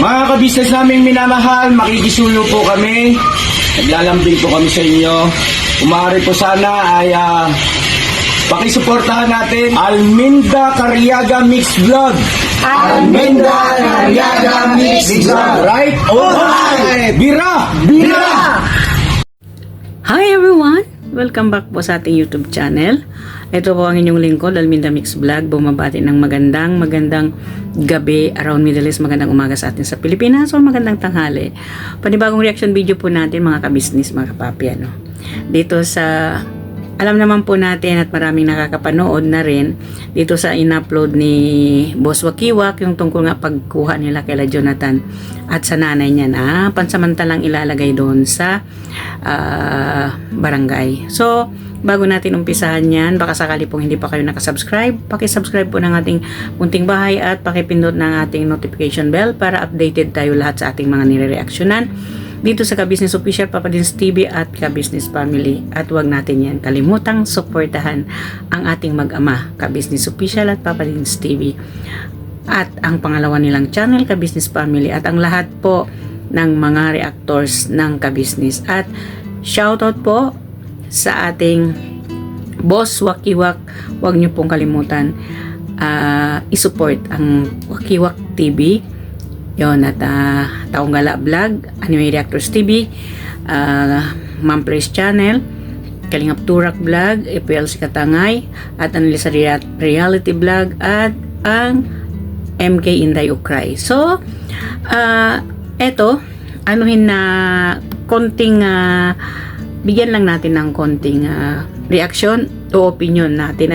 Mga kabisnes naming minamahal, makikisuyo po kami. Naglalambing po kami sa inyo. Umari po sana ay pakisuportahan natin Alminda Cariaga Mix Vlog. Alminda Cariaga Mix Vlog. Right? Alright! Bira! Bira! Hi everyone! Welcome back po sa ating YouTube channel. Ito po ang inyong lingkod, Alminda Mix Vlog. Bumabati ng magandang gabi around Middle East, magandang umaga sa atin sa Pilipinas o magandang tanghali. Panibagong reaction video po natin mga kabisnes, mga kapapi. Dito sa, alam naman po natin at maraming nakakapanood na rin dito sa in-upload ni Boss Wakiwak yung tungkol nga pagkuha nila kay Jonathan at sa nanay niya na pansamantalang ilalagay doon sa barangay. So, bago natin umpisahan yan, baka sakali pong hindi pa kayo nakasubscribe, pakisubscribe po ng ating munting bahay at pakipindot ng ating notification bell para updated tayo lahat sa ating mga nire-reactionan dito sa Ka-Business Official, Papa Dins TV at Ka-Business Family. At huwag natin yan kalimutang suportahan ang ating mag-ama, Ka-Business Official at Papa Dins TV. At ang pangalawa nilang channel, Ka-Business Family, at ang lahat po ng mga reactors ng Ka-Business. At shoutout po sa ating Boss Wakiwak. Huwag niyo pong kalimutan isupport ang Wakiwak TV. Yon, at Taong Gala Vlog, Anime Reactors TV, Ma'am Praise Channel, Kalingap Turak Vlog, EPLC Katangay, at Analisa Reality Vlog, at ang MK Inday Ukray. So, eto, anuhin na konting, bigyan lang natin ng konting reaction o opinion natin,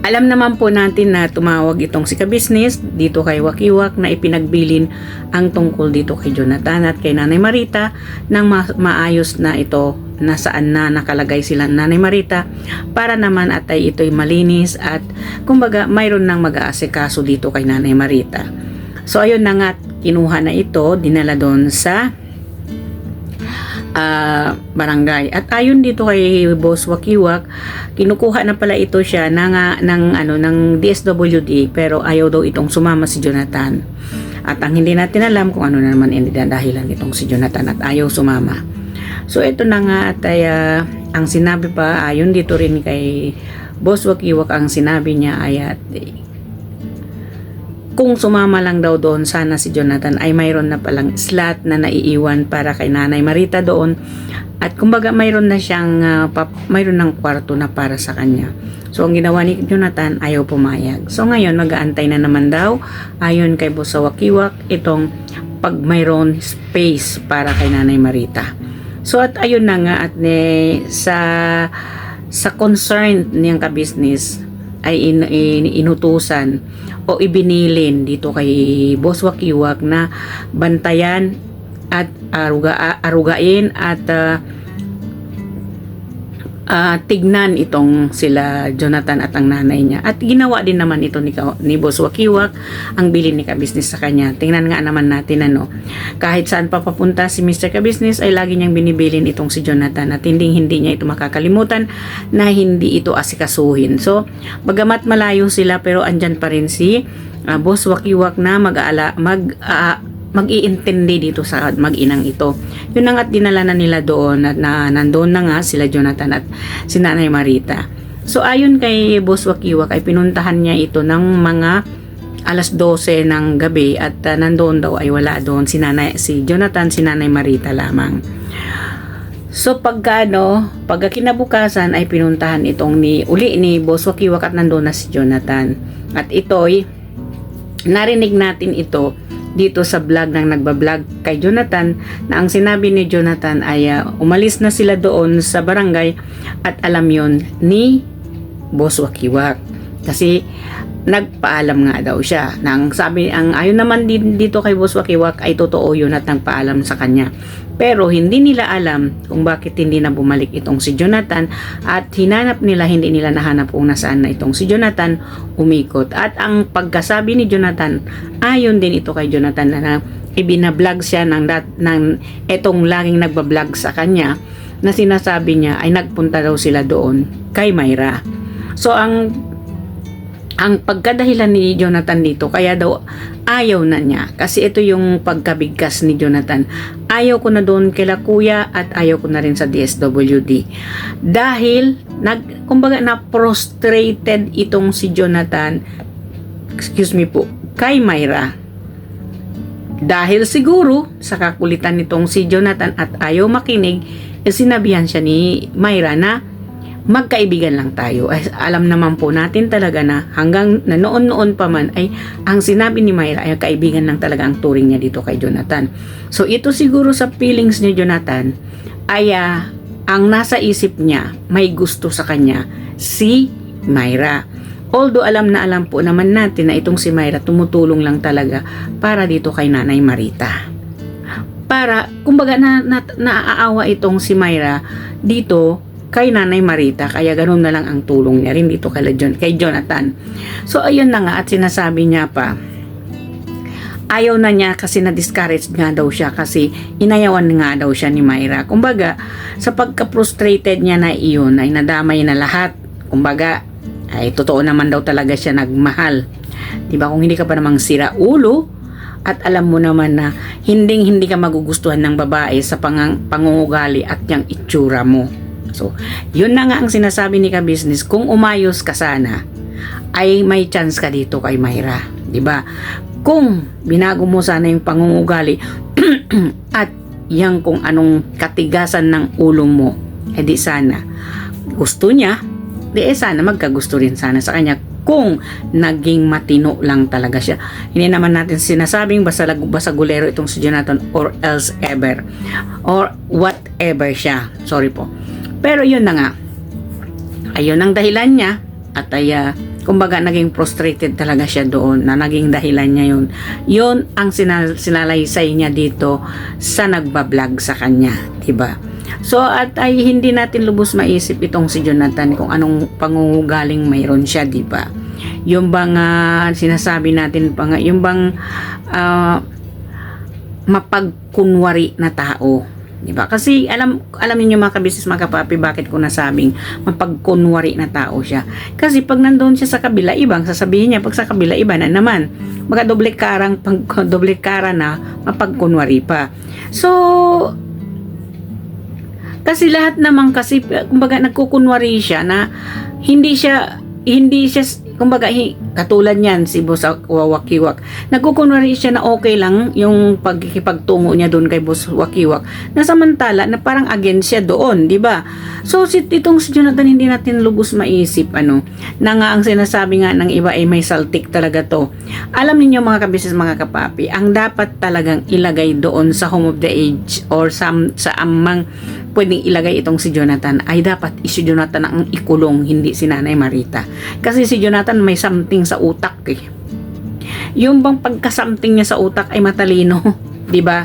Alam naman po natin na tumawag itong si Ka-Business dito kay Wakiwak na ipinagbilin ang tungkol dito kay Jonathan at kay Nanay Marita nang maayos na ito na saan na nakalagay sila Nanay Marita para naman at ay ito'y malinis at kumbaga mayroon nang mag-aasikaso dito kay Nanay Marita. So ayun na nga, kinuha na ito, dinala doon sa barangay. At ayon dito kay Boss Wakiwak, kinukuha na pala ito siya ng DSWD pero ayaw daw itong sumama si Jonathan. At ang hindi natin alam kung ano na naman dahilan itong si Jonathan at ayaw sumama. So ito na nga at ay, ang sinabi pa ayon dito rin kay Boss Wakiwak, ang sinabi niya ay kung sumama lang daw doon sana si Jonathan ay mayroon na palang slot na naiiwan para kay Nanay Marita doon at kumbaga mayroon na siyang mayroon ng kwarto na para sa kanya. So ang ginawa ni Jonathan, ayaw pumayag. So ngayon mag-aantay na naman daw ayon kay Boss Wakiwak itong pag mayroon space para kay Nanay Marita. So at ayun na nga at sa concern niyang Ka-Business ay inutusan o ibinilin dito kay Boss Wakiwak na bantayan at arugain at tignan itong sila Jonathan at ang nanay niya. At ginawa din naman ito ni Boss Wakiwak ang bilin ni Ka-Business sa kanya. Tingnan nga naman natin kahit saan pa papunta si Mr. Ka-Business ay lagi niyang binibilin itong si Jonathan at hindi niya ito makakalimutan na hindi ito asikasuhin. So bagamat malayo sila pero andyan pa rin si Boss Wakiwak na mag-iintindi dito sa mag-inang ito. Yun na nga't dinala na nila doon at nandoon na nga sila Jonathan at si Nanay Marita. So ayon kay Boss Wakiwak ay pinuntahan niya ito ng mga alas 12 ng gabi at nandoon daw ay wala doon si Jonathan, si Nanay Marita lamang. So pagka kinabukasan ay pinuntahan itong uli ni Boss Wakiwak at nandoon na si Jonathan. At ito'y narinig natin ito dito sa vlog ng nagbablog kay Jonathan na ang sinabi ni Jonathan ay umalis na sila doon sa barangay at alam yon ni Boss Wakiwak kasi nagpaalam nga daw siya. Nang sabi, ayon naman dito kay Boss Wakiwak ay totoo yun at nagpaalam sa kanya. Pero hindi nila alam kung bakit hindi na bumalik itong si Jonathan at hindi nila nahanap kung nasaan na itong si Jonathan umikot. At ang pagkasabi ni Jonathan, ayon din ito kay Jonathan na ibinablog siya ng etong laging nagbablog sa kanya na sinasabi niya ay nagpunta daw sila doon kay Myra. So ang ang pagkadahilan ni Jonathan dito, kaya daw ayaw na niya. Kasi ito yung pagkabigkas ni Jonathan. Ayaw ko na doon kila kuya at ayaw ko na rin sa DSWD. Dahil, kumbaga na prostrated itong si Jonathan, excuse me po, kay Myra. Dahil siguro, sa kakulitan nitong si Jonathan at ayaw makinig, sinabihan siya ni Myra na magkaibigan lang tayo. Ay, alam naman po natin talaga na hanggang na noon-noon pa man ay ang sinabi ni Myra ay kaibigan lang talaga ang turing niya dito kay Jonathan. So ito siguro sa feelings ni Jonathan ay ang nasa isip niya may gusto sa kanya si Myra. Although alam na alam po naman natin na itong si Myra tumutulong lang talaga para dito kay Nanay Marita. Para, kumbaga naaawa itong si Myra dito kay Nanay Marita, kaya ganun na lang ang tulong niya rin dito kay Jonathan. So ayun na nga, at sinasabi niya pa, ayaw na niya kasi na-discourage nga daw siya kasi inayawan nga daw siya ni Myra. Kumbaga, sa pagka-frustrated niya na iyon ay nadamay na lahat. Kumbaga, ay totoo naman daw talaga siya nagmahal. Diba, kung hindi ka pa namang sira ulo, at alam mo naman na hindi ka magugustuhan ng babae sa pangungugali at yung itsura mo. So, yun na nga ang sinasabi ni Ka-Business, kung umayos ka sana, ay may chance ka dito kay Myra. Diba? Kung binago mo sana yung pangungugali at yung kung anong katigasan ng ulo mo, edi sana gusto niya, sana magkagusto rin sana sa kanya kung naging matino lang talaga siya. Hindi naman natin sinasabing basagulero itong si Jonathan or else ever or whatever siya. Sorry po. Pero yun na nga, ayun ang dahilan niya at kumbaga naging frustrated talaga siya doon na naging dahilan niya yun. Yun ang sinalaysay niya dito sa nagbablog sa kanya, diba? So at ay hindi natin lubos maisip itong si Jonathan kung anong pangungugaling mayroon siya, diba? Yung bang sinasabi natin pa nga, yung bang mapagkunwari na tao. Diba? Kasi alam niyo mga Ka-Business, mga kapapi, bakit ko nasabing mapagkunwari na tao siya. Kasi pag nandoon siya sa kabila, ibang sasabihin niya, pag sa kabila, iba na naman. Mga doble kara na mapagkunwari pa. So, kasi lahat naman kasi, kumbaga nagkukunwari siya na hindi siya, kumbaga, katulad niyan, si Boss Wakiwak. Nagkukunwari siya na okay lang yung pagkikipagtungo niya doon kay Boss Wakiwak. Na samantala, na parang against siya doon, di ba? So, itong si Jonathan, hindi natin lubos maisip, na nga ang sinasabi nga ng iba ay may saltik talaga to. Alam niyo mga Ka-Business, mga kapapi, ang dapat talagang ilagay doon sa home of the age or sa amang pwedeng ilagay itong si Jonathan ay dapat si Jonathan ang ikulong, hindi si Nanay Marita. Kasi si Jonathan may something sa utak eh. Yung bang pagka-something niya sa utak ay matalino, 'di ba?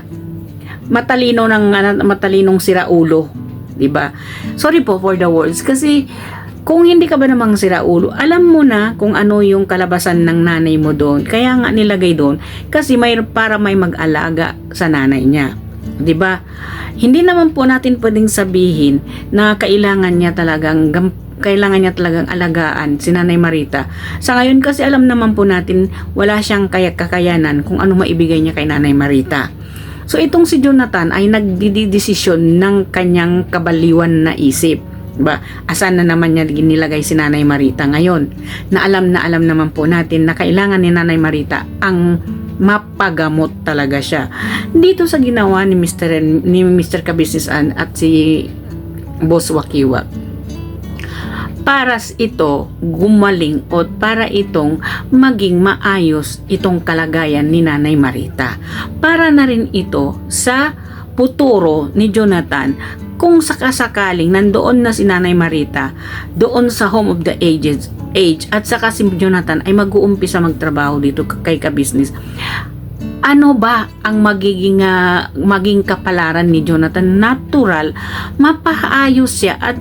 Matalinong siraulo, 'di ba? Sorry po for the words kasi kung hindi ka ba namang siraulo, alam mo na kung ano yung kalabasan ng nanay mo doon. Kaya nga nilagay doon kasi para may mag-alaga sa nanay niya. 'Di ba? Hindi naman po natin pwedeng sabihin na kailangan niya talagang alagaan si Nanay Marita. Sa ngayon kasi alam naman po natin wala siyang kakayanan kung ano maibigay niya kay Nanay Marita. So itong si Jonathan ay nagdidesisyon ng kanyang kabaliwan na isip. Diba? Asan na naman niya nilagay si Nanay Marita ngayon? Na alam naman po natin na kailangan ni Nanay Marita ang mapagamot talaga siya. Dito sa ginawa ni Mr. Ka-Business at si Boss Wakiwak, para ito gumaling o para itong maging maayos itong kalagayan ni Nanay Marita. Para na rin ito sa futuro ni Jonathan kung sakasakaling nandoon na si Nanay Marita doon sa home of the age at saka si Jonathan ay mag-uumpisa magtrabaho dito kay Ka-Business. Ano ba ang maging kapalaran ni Jonathan? Natural, mapaayos siya at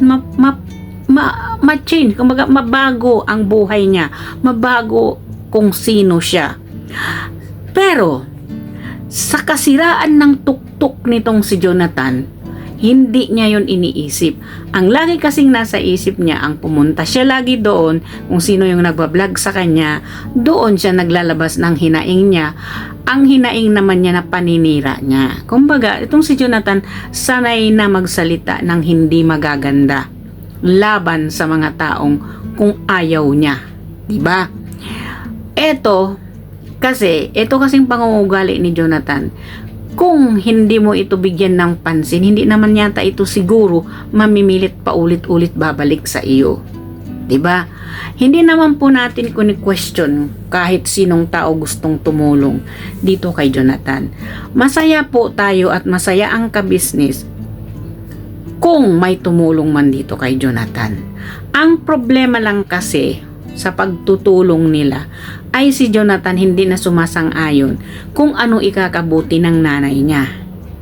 ma-change, kumbaga mabago ang buhay niya, mabago kung sino siya. Pero sa kasiraan ng tuktok nitong si Jonathan, Hindi niya yon iniisip. Ang lagi kasing nasa isip niya, ang pumunta siya lagi doon, kung sino yung nagbablog sa kanya, doon siya naglalabas ng hinaing niya. Ang hinaing naman niya na paninira niya. Kumbaga, itong si Jonathan, sanay na magsalita ng hindi magaganda laban sa mga taong kung ayaw niya. Diba? Ito kasing pangungugali ni Jonathan. Kung hindi mo ito bigyan ng pansin, hindi naman yata ito siguro mamimilit paulit-ulit babalik sa iyo. 'Di ba? Hindi naman po natin kuni-question kahit sinong tao gustong tumulong dito kay Jonathan. Masaya po tayo at masaya ang ka-business kung may tumulong man dito kay Jonathan. Ang problema lang kasi sa pagtutulong nila ay si Jonathan hindi na sumasang-ayon kung ano ikakabuti ng nanay niya.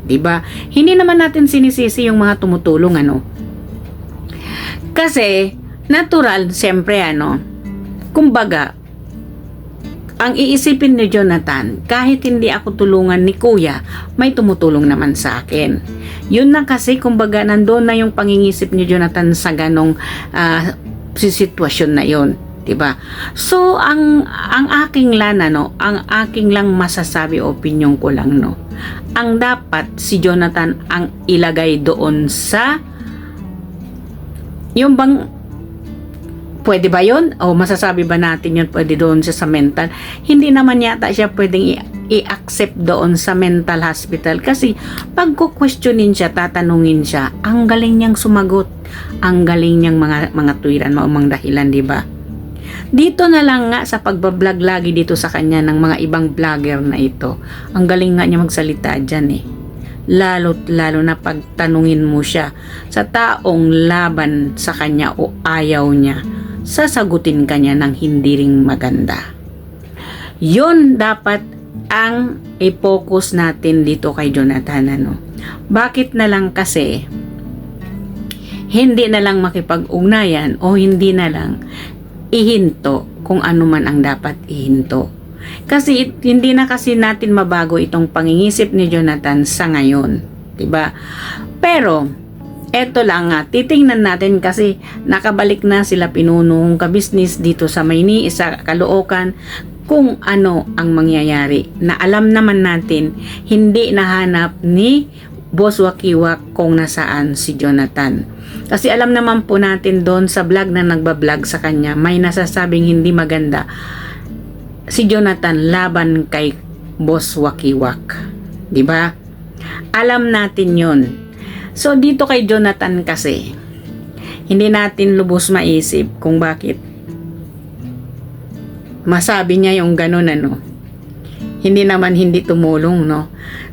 'Di ba? Hindi naman natin sinisisi yung mga tumutulong Kasi natural siyempre kumbaga ang iisipin ni Jonathan, kahit hindi ako tulungan ni Kuya, may tumutulong naman sa akin. Yun na kasi, kumbaga, nandoon na yung pangingisip ni Jonathan sa ganong sitwasyon na yun. Diba? So, ang aking ang aking lang masasabi, opinion ko lang, ang dapat si Jonathan ang ilagay doon sa yung bang pwede ba yun? O masasabi ba natin yun pwede doon siya sa mental? Hindi naman yata siya pwedeng i-accept doon sa mental hospital kasi pag questionin siya, tatanungin siya, ang galing niyang sumagot, ang galing niyang mga tuwiran, maumang dahilan, di ba? Dito na lang nga sa pagbablog lagi dito sa kanya ng mga ibang vlogger na ito, ang galing nga niya magsalita dyan lalo na pagtanungin mo siya sa taong laban sa kanya o ayaw niya, sasagutin ka niya ng hindi ring maganda. Yun dapat ang i-focus natin dito kay Jonathan. Bakit na lang kasi hindi na lang makipag-ugnayan o hindi na lang ihinto kung ano man ang dapat ihinto? Kasi hindi na kasi natin mabago itong pangingisip ni Jonathan sa ngayon, 'di ba? Pero eto lang titingnan natin kasi nakabalik na sila pinunong ka-business dito sa sa Caloocan kung ano ang mangyayari. Na alam naman natin hindi nahanap ni Boss Wakiwak kung nasaan si Jonathan. Kasi alam naman po natin doon sa vlog na nagbablog sa kanya, may nasasabing hindi maganda si Jonathan laban kay Boss Wakiwak. 'Di ba? Alam natin 'yon. So dito kay Jonathan kasi hindi natin lubos maisip kung bakit masabi niya yung ganun Hindi naman hindi tumulong,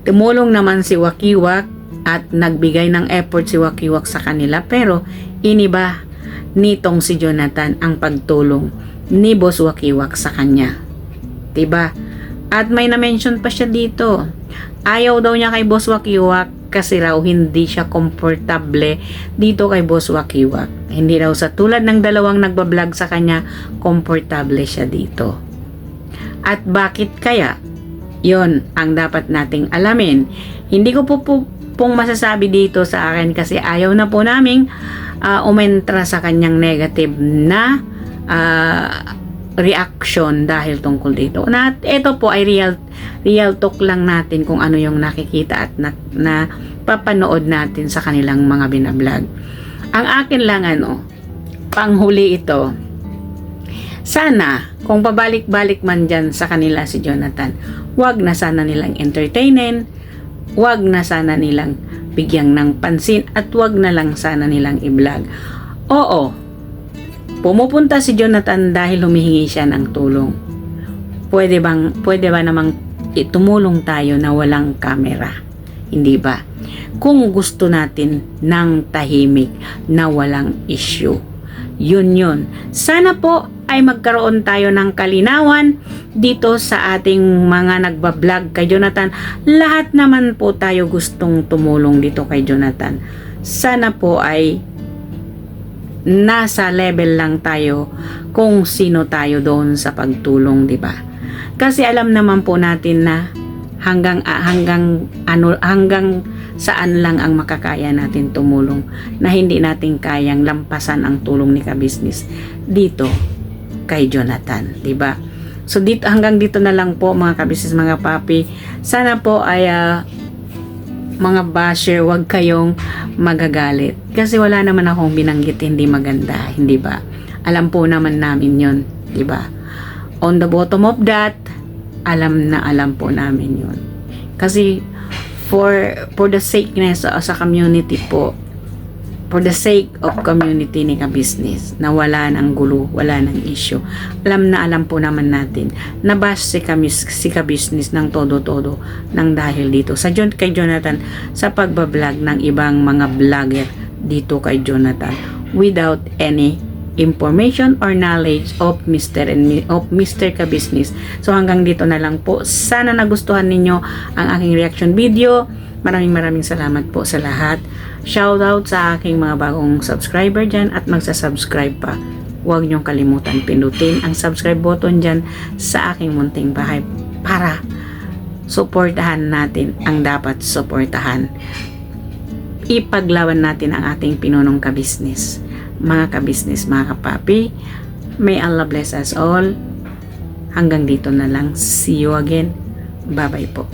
Tumulong naman si Wakiwak at nagbigay ng effort si Wakiwak sa kanila, pero iniba nitong si Jonathan ang pagtulong ni Boss Wakiwak sa kanya. 'Di ba? At may na-mention pa siya dito. Ayaw daw niya kay Boss Wakiwak kasi raw hindi siya komportable dito kay Boss Wakiwak. Hindi raw sa tulad ng dalawang nagbablog sa kanya, komportable siya dito. At bakit kaya? Yon ang dapat nating alamin. Hindi ko pong masasabi dito sa akin kasi ayaw na po naming umentra sa kanyang negative na reaction dahil tungkol dito. Na ito po ay real talk lang natin kung ano yung nakikita at na papanood natin sa kanilang mga binablog. Ang akin lang panghuli ito. Sana kung pabalik-balik man dyan sa kanila si Jonathan, wag na sana nilang entertainin, wag na sana nilang bigyan ng pansin at wag na lang sana nilang i-vlog. Oo, pumupunta si Jonathan dahil humihingi siya ng tulong. Pwede ba namang itumulong tayo na walang camera? Hindi ba? Kung gusto natin ng tahimik na walang issue. Yun. Sana po ay magkaroon tayo ng kalinawan dito sa ating mga nagbablog kay Jonathan. Lahat naman po tayo gustong tumulong dito kay Jonathan. Sana po ay nasa level lang tayo kung sino tayo doon sa pagtulong, di ba? Kasi alam naman po natin na hanggang saan lang ang makakaya natin tumulong na hindi natin kayang lampasan ang tulong ni ka-business dito kay Jonathan, di ba? So dito, hanggang dito na lang po mga ka-business, mga papi. Sana po ay mga basher, wag kayong magagalit kasi wala naman akong binanggit hindi maganda, hindi ba? Alam po naman namin yon, di ba? On the bottom of that, alam po namin yon. Kasi for the sakeness sa community po, for the sake of community ni ka-business, na wala ng gulo, wala ng issue, alam po naman natin na bash si ka-business ng todo-todo nang dahil dito kay Jonathan sa pagbablog ng ibang mga vlogger dito kay Jonathan without any information or knowledge of Mr. ka-business. So hanggang dito na lang po. Sana nagustuhan ninyo ang aking reaction video. Maraming salamat po sa lahat. Shoutout sa aking mga bagong subscriber dyan at magsasubscribe pa. Huwag niyong kalimutan pindutin ang subscribe button dyan sa aking munting bahay para suportahan natin ang dapat suportahan. Ipaglawan natin ang ating pinunong ka-business. Mga ka-business, mga kapapi, may Allah bless us all. Hanggang dito na lang. See you again. Bye-bye po.